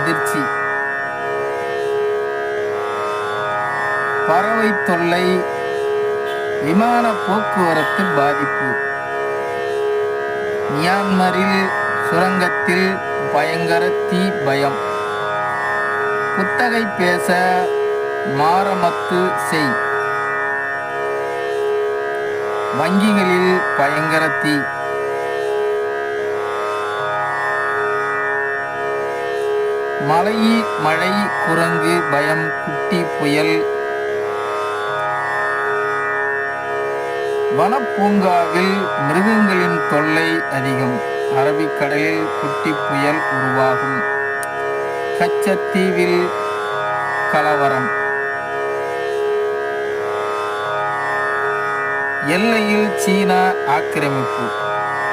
அதிர்ச்சி, பறவை தொல்லை, விமான போக்குவரத்து பாதிப்பு, மியான்மரில் சுரங்கத்தில் பயங்கர தீ பயம், குத்தகை பேச மாரமத்து செய், வங்கிகளில் பயங்கர தீ, மழை குரங்கு பயம் குட்டி புயல், வனப்பூங்காவில் மிருகங்களின் தொல்லை அதிகம், அரபிக்கடலில் குட்டி புயல் உருவாகும், கச்சத்தீவில் கலவரம், எல்லையில் சீனா ஆக்கிரமிப்பு.